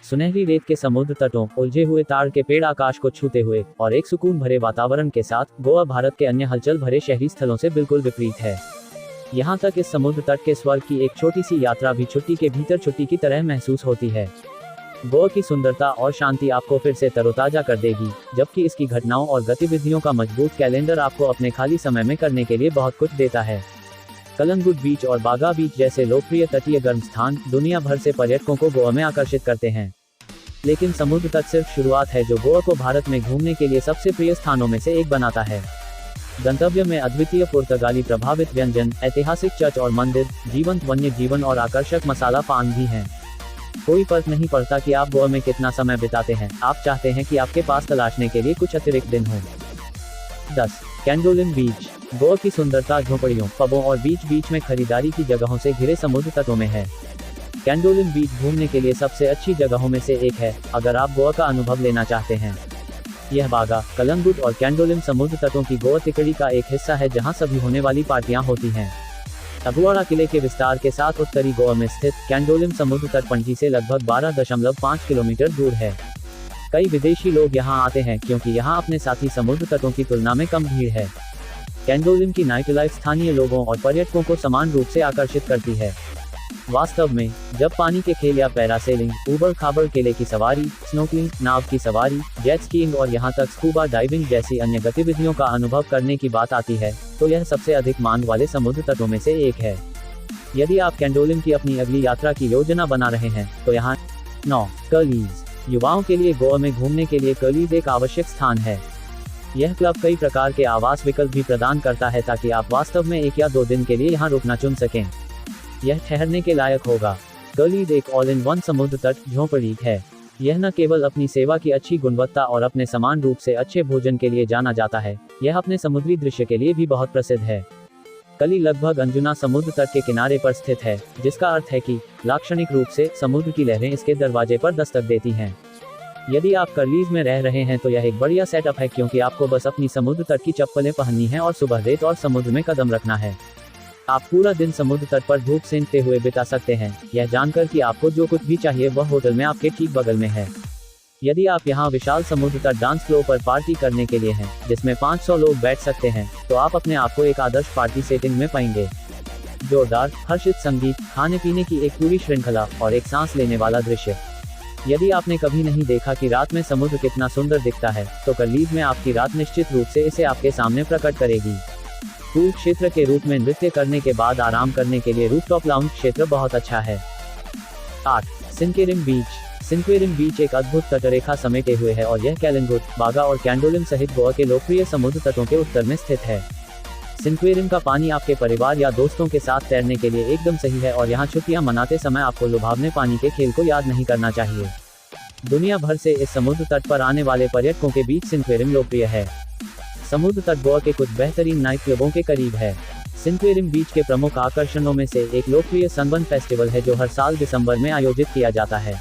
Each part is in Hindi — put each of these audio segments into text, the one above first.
सुनहरी रेत के समुद्र तटों, उलझे हुए ताड़ के पेड़ आकाश को छूते हुए, और एक सुकून भरे वातावरण के साथ, गोवा भारत के अन्य हलचल भरे शहरी स्थलों से बिल्कुल विपरीत है। यहाँ तक इस समुद्र तट के स्वर्ग की एक छोटी सी यात्रा भी छुट्टी के भीतर छुट्टी की तरह महसूस होती है। गोवा की सुंदरता और शांति आपको फिर से तरोताजा कर देगी, जबकि इसकी घटनाओं और गतिविधियों का मजबूत कैलेंडर आपको अपने खाली समय में करने के लिए बहुत कुछ देता है। कलंगुट बीच और बागा बीच जैसे लोकप्रिय तटीय गर्म स्थान दुनिया भर से पर्यटकों को गोवा में आकर्षित करते हैं। लेकिन समुद्र तट सिर्फ शुरुआत है जो गोवा को भारत में घूमने के लिए सबसे प्रिय स्थानों में से एक बनाता है। गंतव्य में अद्वितीय पुर्तगाली प्रभावित व्यंजन, ऐतिहासिक चर्च और मंदिर, जीवंत वन्य जीवन और आकर्षक मसाला पान भी हैं। कोई फर्क नहीं पड़ता कि आप गोवा में कितना समय बिताते हैं, आप चाहते हैं कि आपके पास तलाशने के लिए कुछ अतिरिक्त दिन हो। 10. कैंडोलिम बीच। गोवा की सुंदरता झोपड़ियों, पबों और बीच में खरीदारी की जगहों से घिरे समुद्र तटों में है। कैंडोलिम बीच घूमने के लिए सबसे अच्छी जगहों में से एक है, अगर आप गोवा का अनुभव लेना चाहते हैं। यह बागा, कलंगुट और कैंडोलिम समुद्र तटों की गोवा तिकड़ी का एक हिस्सा है जहां सभी होने वाली पार्टियां होती हैं। अगुआड़ा किले के विस्तार के साथ उत्तरी गोवा में स्थित कैंडोलिम समुद्र तट पणजी से लगभग 12.5 किलोमीटर दूर है। कई विदेशी लोग यहां आते हैं क्योंकि यहां अपने साथी समुद्र तटों की तुलना में कम भीड़ है। कैंडोलिम की नाइट लाइफ स्थानीय लोगों और पर्यटकों को समान रूप से आकर्षित करती है। वास्तव में, जब पानी के खेल या पैरासेलिंग, ऊबड़ खाबड़ किले की सवारी, स्नोकलिंग, नाव की सवारी, जेट स्कीइंग और यहां तक स्कूबा डाइविंग जैसी अन्य गतिविधियों का अनुभव करने की बात आती है, तो यह सबसे अधिक मांग वाले समुद्र तटों में से एक है। यदि आप कैंडोलिम की अपनी अगली यात्रा की योजना बना रहे हैं, तो यहाँ 9. कर्लीज। युवाओं के लिए गोवा में घूमने के लिए कर्लीज एक आवश्यक स्थान है। यह क्लब कई प्रकार के आवास विकल्प भी प्रदान करता है ताकि आप वास्तव में 1 या 2 दिन के लिए यहाँ रुकना चुन सकें। यह ठहरने के लायक होगा। कर्लीज एक ऑल इन वन समुद्र तट झोंपड़ी है। यह न केवल अपनी सेवा की अच्छी गुणवत्ता और अपने समान रूप से अच्छे भोजन के लिए जाना जाता है, यह अपने समुद्री दृश्य के लिए भी बहुत प्रसिद्ध है। कली लगभग अंजुना समुद्र तट के किनारे पर स्थित है, जिसका अर्थ है कि लाक्षणिक रूप से समुद्र की लहरें इसके दरवाजे पर दस्तक देती हैं। यदि आप कर्लीज में रह रहे हैं तो यह एक बढ़िया सेटअप है क्योंकि आपको बस अपनी समुद्र तट की चप्पलें पहननी है और सुबह रेत और समुद्र में कदम रखना है। आप पूरा दिन समुद्र तट पर धूप सेंकते हुए बिता सकते हैं, यह जानकर कि आपको जो कुछ भी चाहिए वह होटल में आपके ठीक बगल में है। यदि आप यहाँ विशाल समुद्र तट डांस फ्लोर पर पार्टी करने के लिए हैं, जिसमें 500 लोग बैठ सकते हैं, तो आप अपने आप को एक आदर्श पार्टी सेटिंग में पाएंगे। जोरदार, हर्षित संगीत, खाने पीने की एक पूरी श्रृंखला और एक सांस लेने वाला दृश्य। यदि आपने कभी नहीं देखा कि रात में समुद्र कितना सुंदर दिखता है, तो कर्लीज में आपकी रात निश्चित रूप से इसे आपके सामने प्रकट करेगी। पूल क्षेत्र के रूप में नृत्य करने के बाद आराम करने के लिए रूफटॉप लाउंज क्षेत्र बहुत अच्छा है। 8. सिनक्वेरिम बीच। सिनक्वेरिम बीच एक अद्भुत तटरेखा समेटे हुए है और यह कैलंगुट, बागा और कैंडोलिम सहित गोवा के लोकप्रिय समुद्र तटों के उत्तर में स्थित है। सिनक्वेरिम का पानी आपके परिवार या दोस्तों के साथ तैरने के लिए एकदम सही है और यहाँ छुट्टियां मनाते समय आपको लुभावने पानी के खेल को याद नहीं करना चाहिए। दुनिया भर से इस समुद्र तट पर आने वाले पर्यटकों के बीच सिनक्वेरिम लोकप्रिय है। समुद्र तट गोवा के कुछ बेहतरीन नाइट क्लबों के करीब है। सिनक्वेरिम बीच के प्रमुख आकर्षणों में से एक लोकप्रिय सनबर्न फेस्टिवल है जो हर साल दिसंबर में आयोजित किया जाता है।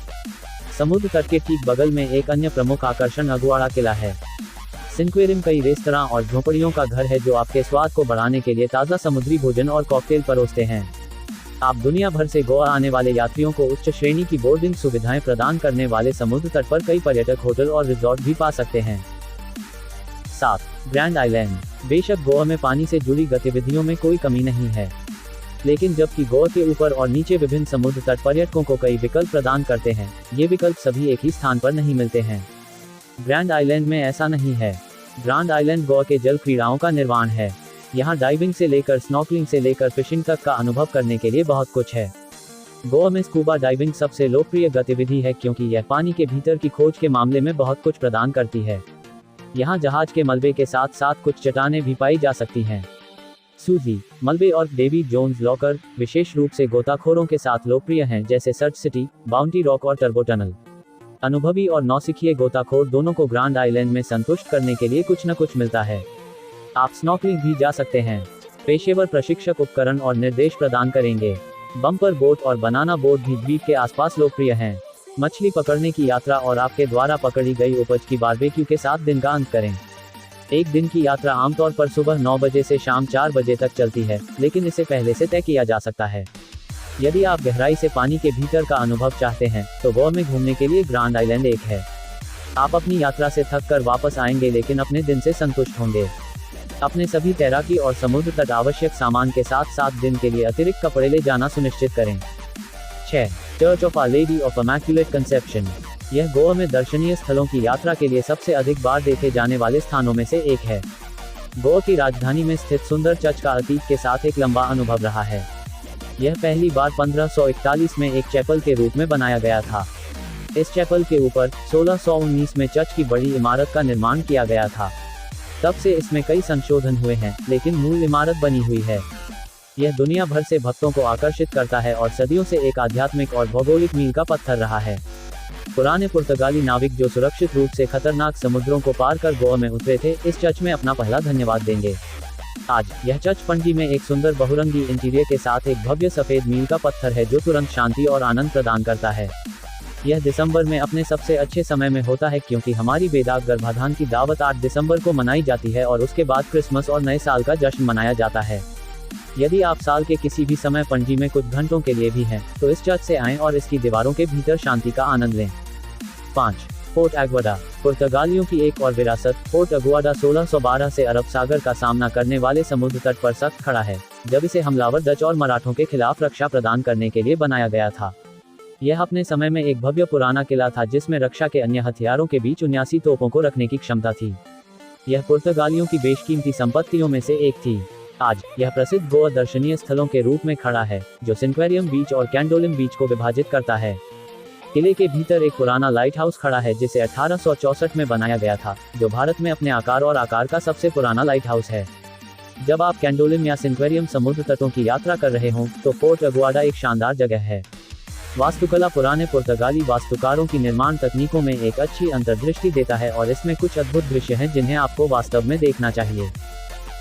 समुद्र तट के ठीक बगल में एक अन्य प्रमुख आकर्षण अगुआड़ा किला है। सिनक्वेरिम कई रेस्तरां और झोंपड़ियों का घर है जो आपके स्वाद को बढ़ाने के लिए ताज़ा समुद्री भोजन और कॉकटेल परोसते हैं। आप दुनिया भर से गोवा आने वाले यात्रियों को उच्च श्रेणी की बोर्डिंग सुविधाएं प्रदान करने वाले समुद्र तट पर कई पर्यटक होटल और रिजॉर्ट भी पा सकते हैं। 7. Grand island. बेशक गोवा में पानी से जुड़ी गतिविधियों में कोई कमी नहीं है, लेकिन जबकि गोवा के ऊपर और नीचे विभिन्न समुद्र तट पर्यटकों को कई विकल्प प्रदान करते हैं, ये विकल्प सभी एक ही स्थान पर नहीं मिलते हैं। ग्रैंड आइलैंड में ऐसा नहीं है। ग्रैंड आइलैंड गोवा के जल क्रीड़ाओं का निर्माण है। यहाँ डाइविंग से लेकर स्नॉर्कलिंग से लेकर फिशिंग तक का अनुभव करने के लिए बहुत कुछ है। गोवा में स्कूबा डाइविंग सबसे लोकप्रिय गतिविधि है क्योंकि यह पानी के भीतर की खोज के मामले में बहुत कुछ प्रदान करती है। यहाँ जहाज के मलबे के साथ साथ कुछ चट्टानें भी पाई जा सकती हैं। सूजी, मलबे और डेवी जोन्स लॉकर विशेष रूप से गोताखोरों के साथ लोकप्रिय हैं, जैसे सर्च सिटी, बाउंटी रॉक और टर्बो टनल। अनुभवी और नौसिखिए गोताखोर दोनों को ग्रैंड आइलैंड में संतुष्ट करने के लिए कुछ न कुछ मिलता है। आप स्नॉर्कलिंग भी जा सकते हैं। पेशेवर प्रशिक्षक उपकरण और निर्देश प्रदान करेंगे। बम्पर बोट और बनाना बोट भी द्वीप के आसपास लोकप्रिय हैं। मछली पकड़ने की यात्रा और आपके द्वारा पकड़ी गई उपज की बारबेक्यू के साथ दिन का अंत करें। एक दिन की यात्रा आमतौर पर सुबह 9 बजे से शाम 4 बजे तक चलती है, लेकिन इसे पहले से तय किया जा सकता है। यदि आप गहराई से पानी के भीतर का अनुभव चाहते हैं तो गोवा में घूमने के लिए ग्रैंड आइलैंड एक है। आप अपनी यात्रा से थक कर वापस आएंगे लेकिन अपने दिन से संतुष्ट होंगे। अपने सभी तैराकी और समुद्र तट आवश्यक सामान के साथ 7 दिन के लिए अतिरिक्त कपड़े ले जाना सुनिश्चित करें। 6. Church of our lady of immaculate conception. यह गोवा में दर्शनीय स्थलों की यात्रा के लिए सबसे अधिक बार देखे जाने वाले स्थानों में से एक है। गोवा की राजधानी में स्थित सुंदर चर्च का अतीत के साथ एक लंबा अनुभव रहा है। यह पहली बार 1541 में एक चैपल के रूप में बनाया गया था। इस चैपल के ऊपर 1619 में चर्च की बड़ी इमारत का निर्माण किया गया था। तब से इसमें कई संशोधन हुए हैं, लेकिन मूल इमारत बनी हुई है। यह दुनिया भर से भक्तों को आकर्षित करता है और सदियों से एक आध्यात्मिक और भौगोलिक मील का पत्थर रहा है। पुराने पुर्तगाली नाविक जो सुरक्षित रूप से खतरनाक समुद्रों को पार कर गोवा में उतरे थे, इस चर्च में अपना पहला धन्यवाद देंगे। आज यह चर्च पणजी में एक सुंदर बहुरंगी इंटीरियर के साथ एक भव्य सफेद मील का पत्थर है जो तुरंत शांति और आनंद प्रदान करता है। यह दिसंबर में अपने सबसे अच्छे समय में होता है क्योंकि हमारी बेदाग गर्भाधान की दावत 8 दिसंबर को मनाई जाती है और उसके बाद क्रिसमस और नए साल का जश्न मनाया जाता है। यदि आप साल के किसी भी समय पणजी में कुछ घंटों के लिए भी हैं, तो इस चर्च से आएं और इसकी दीवारों के भीतर शांति का आनंद लें। 5. फोर्ट अगुआडा। पुर्तगालियों की एक और विरासत, फोर्ट अगुआडा 1612 से अरब सागर का सामना करने वाले समुद्र तट पर सख्त खड़ा है, जब इसे हमलावर डच और मराठों के खिलाफ रक्षा प्रदान करने के लिए बनाया गया था। यह अपने समय में एक भव्य पुराना किला था जिसमें रक्षा के अन्य हथियारों के बीच 79 तोपों को रखने की क्षमता थी। यह पुर्तगालियों की बेशकीमती संपत्तियों में से एक थी। आज यह प्रसिद्ध गोवा दर्शनीय स्थलों के रूप में खड़ा है, जो सिंक्वेरियम बीच और कैंडोलिम बीच को विभाजित करता है। किले के भीतर एक पुराना लाइट हाउस खड़ा है जिसे 1864 में बनाया गया था, जो भारत में अपने आकार और आकार का सबसे पुराना लाइट हाउस है। जब आप कैंडोलिम या सिंक्वेरियम समुद्र तटों की यात्रा कर रहे हों, तो फोर्ट अगुआडा एक शानदार जगह है। वास्तुकला पुराने पुर्तगाली वास्तुकारों की निर्माण तकनीकों में एक अच्छी अंतर्दृष्टि देता है और इसमें कुछ अद्भुत दृश्य हैं जिन्हें आपको वास्तव में देखना चाहिए।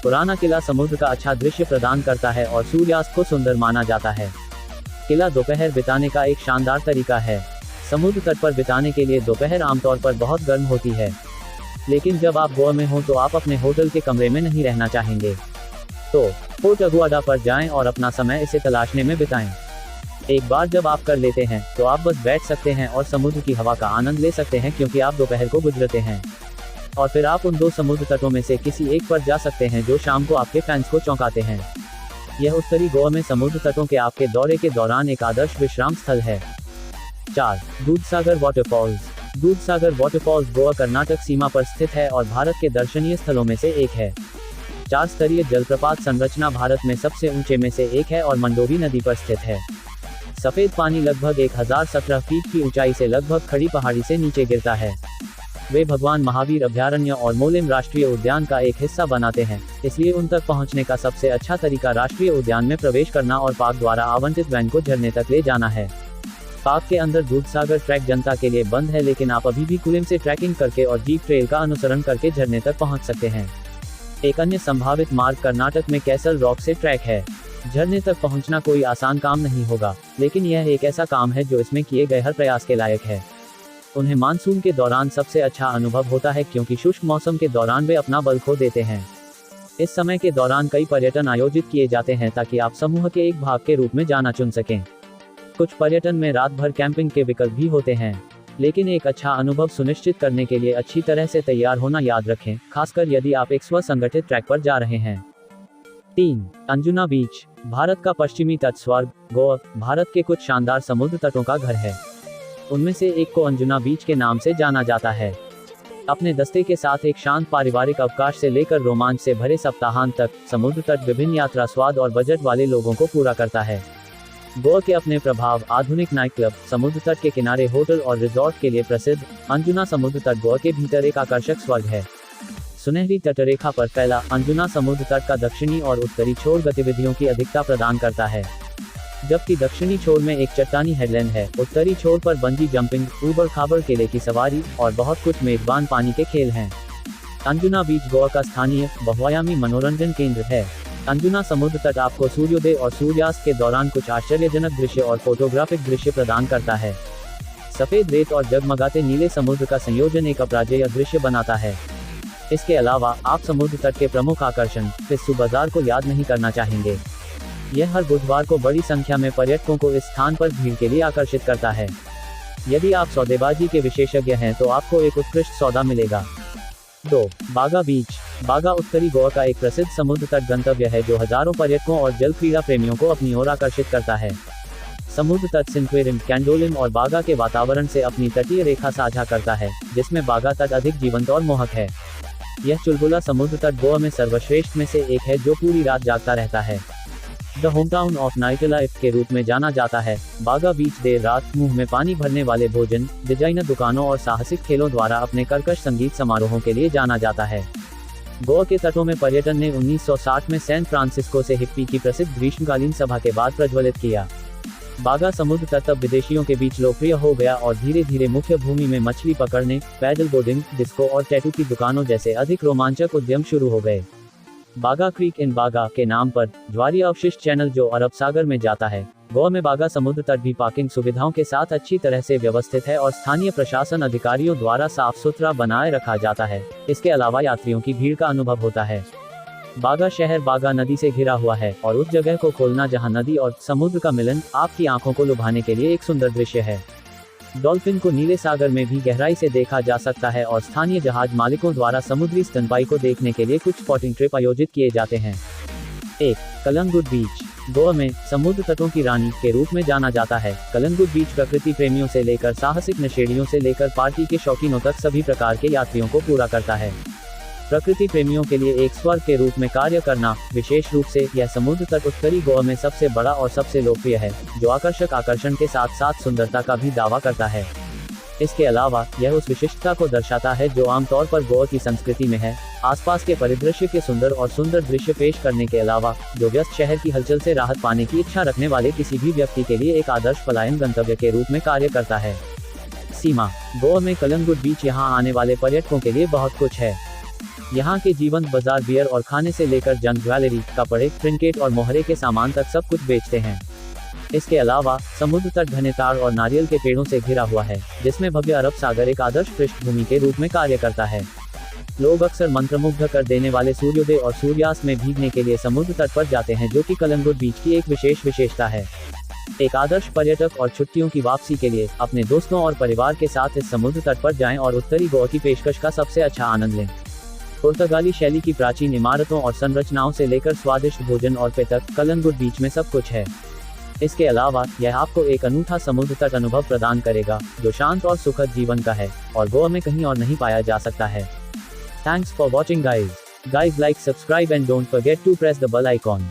पुराना किला समुद्र का अच्छा दृश्य प्रदान करता है और सूर्यास्त को सुंदर माना जाता है। किला दोपहर बिताने का एक शानदार तरीका है। समुद्र तट पर बिताने के लिए दोपहर आमतौर पर बहुत गर्म होती है, लेकिन जब आप गोवा में हो तो आप अपने होटल के कमरे में नहीं रहना चाहेंगे। तो फोर्ट अगुआडा पर जाएं और अपना समय इसे तलाशने में बिताएं। एक बार जब आप कर लेते हैं तो आप बस बैठ सकते हैं और समुद्र की हवा का आनंद ले सकते हैं क्योंकि आप दोपहर को गुजरते हैं। और फिर आप उन 2 समुद्र तटों में से किसी एक पर जा सकते हैं जो शाम को आपके फैंस को चौंकाते हैं। यह उत्तरी गोवा में समुद्र तटों के आपके दौरे के दौरान एक आदर्श विश्राम स्थल है। 4. दूधसागर वाटरफॉल्स। दूधसागर वाटरफॉल्स गोवा कर्नाटक सीमा पर स्थित है और भारत के दर्शनीय स्थलों में से एक है। 4 स्तरीय जलप्रपात संरचना भारत में सबसे ऊंचे में से एक है और मंडोवी नदी पर स्थित है। सफेद पानी लगभग 1017 फीट की ऊंचाई से लगभग खड़ी पहाड़ी से नीचे गिरता है। वे भगवान महावीर अभयारण्य और मोलेम राष्ट्रीय उद्यान का एक हिस्सा बनाते हैं, इसलिए उन तक पहुंचने का सबसे अच्छा तरीका राष्ट्रीय उद्यान में प्रवेश करना और पार्क द्वारा आवंटित वैन को झरने तक ले जाना है। पार्क के अंदर दूधसागर ट्रैक जनता के लिए बंद है, लेकिन आप अभी भी कुलेम से ट्रैकिंग करके और जीप ट्रेल का अनुसरण करके झरने तक पहुंच सकते हैं। एक अन्य संभावित मार्ग कर्नाटक में कैसल रॉक से ट्रैक है। झरने तक पहुंचना कोई आसान काम नहीं होगा, लेकिन यह एक ऐसा काम है जो इसमें किए गए हर प्रयास के लायक है। उन्हें मानसून के दौरान सबसे अच्छा अनुभव होता है क्योंकि शुष्क मौसम के दौरान वे अपना बल खो देते हैं। इस समय के दौरान कई पर्यटन आयोजित किए जाते हैं ताकि आप समूह के एक भाग के रूप में जाना चुन सकें। कुछ पर्यटन में रात भर कैंपिंग के विकल्प भी होते हैं, लेकिन एक अच्छा अनुभव सुनिश्चित करने के लिए अच्छी तरह से तैयार होना याद रखें, खासकर यदि आप एक स्व-संगठित ट्रैक पर जा रहे हैं। 3. अंजुना बीच। भारत का पश्चिमी तट स्वर्ग गोवा भारत के कुछ शानदार समुद्र तटों का घर है। उनमें से एक को अंजुना बीच के नाम से जाना जाता है। अपने दस्ते के साथ एक शांत पारिवारिक अवकाश से लेकर रोमांच से भरे सप्ताहांत तक, समुद्र तट विभिन्न यात्रा स्वाद और बजट वाले लोगों को पूरा करता है। गोवा के अपने प्रभाव, आधुनिक नाइट क्लब, समुद्र तट के किनारे होटल और रिजॉर्ट के लिए प्रसिद्ध, अंजुना समुद्र तट गोवा के भीतर एक आकर्षक स्वर्ग है। सुनहरी तटरेखा पर फैला अंजुना समुद्र तट का दक्षिणी और उत्तरी छोर गतिविधियों की अधिकता प्रदान करता है। जबकि दक्षिणी छोर में एक चट्टानी हेडलैंड है, उत्तरी छोर पर बंजी जंपिंग, ऊबड़ खाबड़ किले की सवारी और बहुत कुछ मेजबान पानी के खेल हैं। अंजुना बीच गोवा का स्थानीय बहुआयामी मनोरंजन केंद्र है। अंजुना समुद्र तट आपको सूर्योदय और सूर्यास्त के दौरान कुछ आश्चर्यजनक दृश्य और फोटोग्राफिक दृश्य प्रदान करता है। सफेद रेत और जगमगाते नीले समुद्र का संयोजन एक अपराजेय दृश्य बनाता है। इसके अलावा आप समुद्र तट के प्रमुख आकर्षण पिस्सू बाजार को याद नहीं करना चाहेंगे। यह हर बुधवार को बड़ी संख्या में पर्यटकों को इस स्थान पर भीड़ के लिए आकर्षित करता है। यदि आप सौदेबाजी के विशेषज्ञ हैं तो आपको एक उत्कृष्ट सौदा मिलेगा। 2. बागा बीच। बागा उत्तरी गोवा का एक प्रसिद्ध समुद्र तट गंतव्य है जो हजारों पर्यटकों और जल क्रीड़ा प्रेमियों को अपनी ओर आकर्षित करता है। समुद्र तट सिंक्वेरिम, कैंडोलिम और बागा के वातावरण से अपनी तटीय रेखा साझा करता है, जिसमें बागा तट अधिक जीवंत और मोहक है। यह चुलबुला समुद्र तट गोवा में सर्वश्रेष्ठ में से एक है जो पूरी रात जागता रहता है। The hometown of night life के रूप में जाना जाता है, बागा बीच देर रात मुंह में पानी भरने वाले भोजन, डिजाइनर दुकानों और साहसिक खेलों द्वारा अपने कर्कश संगीत समारोहों के लिए जाना जाता है। गोवा के तटों में पर्यटन ने 1960 में सैन फ्रांसिस्को से हिप्पी की प्रसिद्ध ग्रीष्मकालीन सभा के बाद प्रज्वलित किया। बागा समुद्र तट अब विदेशियों के बीच लोकप्रिय हो गया और धीरे धीरे मुख्य भूमि में मछली पकड़ने, पैडल बोर्डिंग, डिस्को और टैटू की दुकानों जैसे अधिक रोमांचक उद्यम शुरू हो गए। बागा क्रीक इन बागा के नाम पर ज्वारीय अवशिष्ट चैनल जो अरब सागर में जाता है। गोवा में बागा समुद्र तट भी पार्किंग सुविधाओं के साथ अच्छी तरह से व्यवस्थित है और स्थानीय प्रशासन अधिकारियों द्वारा साफ सुथरा बनाए रखा जाता है। इसके अलावा यात्रियों की भीड़ का अनुभव होता है। बागा शहर बागा नदी से घिरा हुआ है और उस जगह को खोलना जहां नदी और समुद्र का मिलन आपकी आंखों को लुभाने के लिए एक सुंदर दृश्य है। डॉल्फिन को नीले सागर में भी गहराई से देखा जा सकता है और स्थानीय जहाज मालिकों द्वारा समुद्री स्तनपाई को देखने के लिए कुछ स्पॉटिंग ट्रिप आयोजित किए जाते हैं। 1. कलंगुट बीच। गोवा में समुद्र तटों की रानी के रूप में जाना जाता है। कलंगुट बीच प्रकृति प्रेमियों से लेकर साहसिक नशेड़ियों से लेकर पार्टी के शौकीनों तक सभी प्रकार के यात्रियों को पूरा करता है। प्रकृति प्रेमियों के लिए एक स्वर्ग के रूप में कार्य करना, विशेष रूप से यह समुद्र तट उत्तरी गोवा में सबसे बड़ा और सबसे लोकप्रिय है, जो आकर्षक आकर्षण के साथ साथ सुंदरता का भी दावा करता है। इसके अलावा यह उस विशिष्टता को दर्शाता है जो आमतौर पर गोवा की संस्कृति में है, आसपास के परिदृश्य के सुंदर दृश्य पेश करने के अलावा, जो व्यस्त शहर की हलचल से राहत पाने की इच्छा रखने वाले किसी भी व्यक्ति के लिए एक आदर्श पलायन गंतव्य के रूप में कार्य करता है। सीमा। गोवा में कलंगुट बीच यहाँ आने वाले पर्यटकों के लिए बहुत कुछ है। यहाँ के जीवंत बाजार बियर और खाने से लेकर जंग ज्वेलरी, कपड़े, ट्रिंकेट और मोहरे के सामान तक सब कुछ बेचते हैं। इसके अलावा समुद्र तट घने ताड़ और नारियल के पेड़ों से घिरा हुआ है, जिसमें भव्य अरब सागर एक आदर्श पृष्ठभूमि के रूप में कार्य करता है। लोग अक्सर मंत्रमुग्ध कर देने वाले सूर्योदय और सूर्यास्त में भीगने के लिए समुद्र तट पर जाते हैं, जो कि कलंगुट बीच की एक विशेष विशेषता है। एक आदर्श पर्यटक और छुट्टियों की वापसी के लिए अपने दोस्तों और परिवार के साथ इस समुद्र तट पर जाएं और उत्तरी गोवा की पेशकश का सबसे अच्छा आनंद लें। पुर्तगाली शैली की प्राचीन इमारतों और संरचनाओं से लेकर स्वादिष्ट भोजन और पेय तक कलंगुट बीच में सब कुछ है। इसके अलावा यह आपको एक अनूठा समुद्र तट अनुभव प्रदान करेगा, जो शांत और सुखद जीवन का है और गोवा में कहीं और नहीं पाया जा सकता है। Thanks for watching guys. Like, subscribe and don't forget to press the bell icon.